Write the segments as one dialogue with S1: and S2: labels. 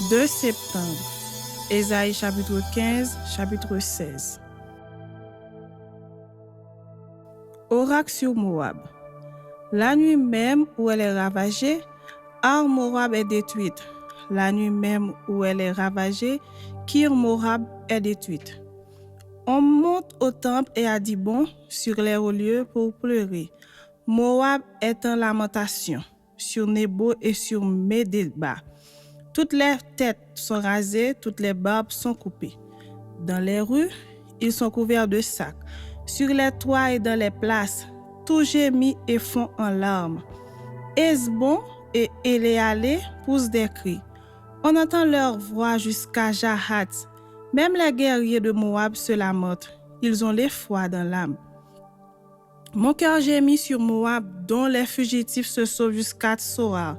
S1: 2 septembre. Ésaïe chapitre 15, chapitre 16. Oracle sur Moab. La nuit même où elle est ravagée, Ar Moab est détruite. La nuit même où elle est ravagée, Kir Moab est détruite. On monte au temple et à Dibon sur les hauts lieux pour pleurer. Moab est en lamentation sur Nebo et sur Médéba. Toutes les têtes sont rasées, toutes les barbes sont coupées. Dans les rues, ils sont couverts de sacs. Sur les toits et dans les places, tout gémit et fond en larmes. Hesbon et Éléalé poussent des cris. On entend leur voix jusqu'à Jahat. Même les guerriers de Moab se lamentent. Ils ont l'effroi dans l'âme. Mon cœur gémit sur Moab, dont les fugitifs se sauvent jusqu'à Tsoar,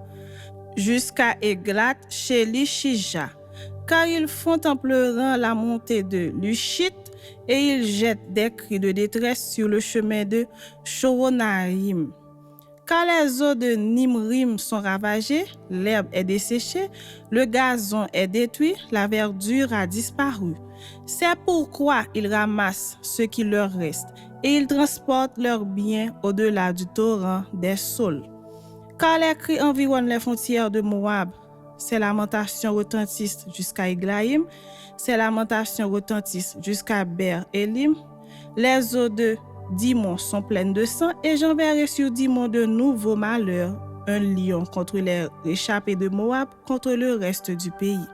S1: jusqu'à Eglat chez Lishija, car ils font en pleurant la montée de Lushit et ils jettent des cris de détresse sur le chemin de Shoronaïm. Car les eaux de Nimrim sont ravagées, l'herbe est desséchée, le gazon est détruit, la verdure a disparu. C'est pourquoi ils ramassent ce qui leur reste et ils transportent leurs biens au-delà du torrent des saules. Car les cris environnent les frontières de Moab. Ces lamentations retentissent jusqu'à Eglaïm, ces lamentations retentissent jusqu'à Ber-Elim. Les eaux de Dimon sont pleines de sang et j'enverrai sur Dimon de nouveaux malheurs, un lion contre les réchappés de Moab, contre le reste du pays.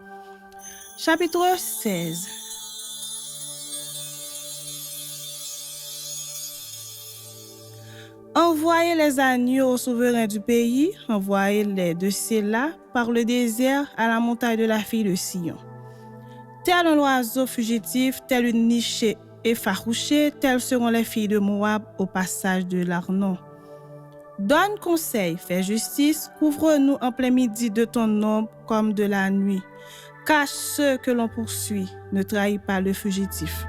S1: Chapitre 16. Envoyez les agneaux aux souverains du pays, envoyez-les de Séla par le désert à la montagne de la fille de Sion. Tel un oiseau fugitif, tel une nichée effarouchée, telles seront les filles de Moab au passage de l'Arnon. Donne conseil, fais justice, couvre-nous en plein midi de ton ombre comme de la nuit. Cache ceux que l'on poursuit, ne trahis pas le fugitif.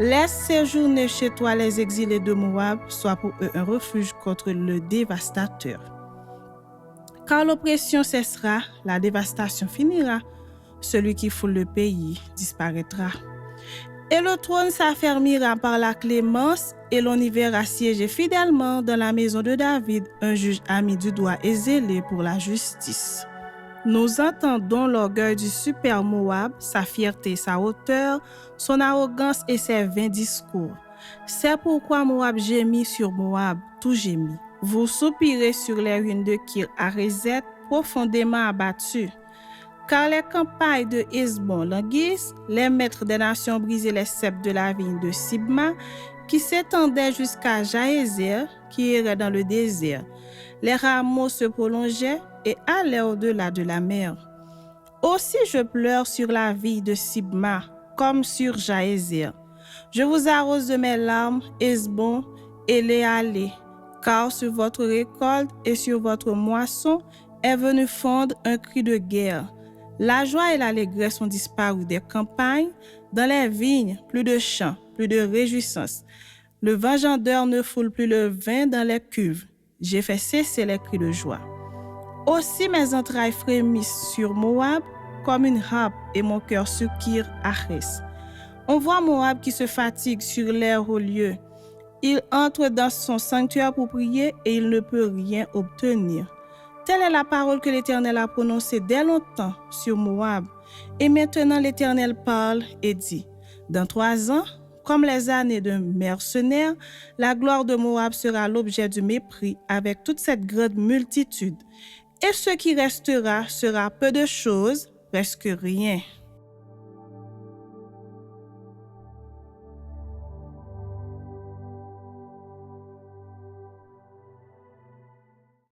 S1: Laisse séjourner chez toi les exilés de Moab, sois pour eux un refuge contre le dévastateur. Car l'oppression cessera, la dévastation finira, celui qui foule le pays disparaîtra. Et le trône s'affermira par la clémence, et l'on y verra siéger fidèlement dans la maison de David un juge ami du droit et zélé pour la justice. Nous entendons l'orgueil du super Moab, sa fierté et sa hauteur, son arrogance et ses vains discours. C'est pourquoi Moab gémit sur Moab, tout gémit. Vous soupirez sur les ruines de Kir Hareset, profondément abattus. Car les campagnes de Hesbon languissent, les maîtres des nations brisaient les ceps de la vigne de Sibma, qui s'étendait jusqu'à Jaézer, qui errait dans le désert. Les rameaux se prolongeaient et allaient au-delà de la mer. Aussi je pleure sur la ville de Sibma, comme sur Jaézer. Je vous arrose de mes larmes, Hesbon, Éléalé, car sur votre récolte et sur votre moisson est venu fondre un cri de guerre. La joie et l'allégresse ont disparu des campagnes, dans les vignes, plus de chants, plus de réjouissance. Le vengeur ne foule plus le vin dans les cuves. J'ai fait cesser les cris de joie. Aussi mes entrailles frémissent sur Moab comme une harpe et mon cœur sur Kir Hares. On voit Moab qui se fatigue sur les hauts lieux. Il entre dans son sanctuaire pour prier et il ne peut rien obtenir. Telle est la parole que l'Éternel a prononcée dès longtemps sur Moab. Et maintenant l'Éternel parle et dit, dans 3 ans, comme les années de mercenaires, la gloire de Moab sera l'objet du mépris avec toute cette grande multitude. Et ce qui restera sera peu de choses, presque rien.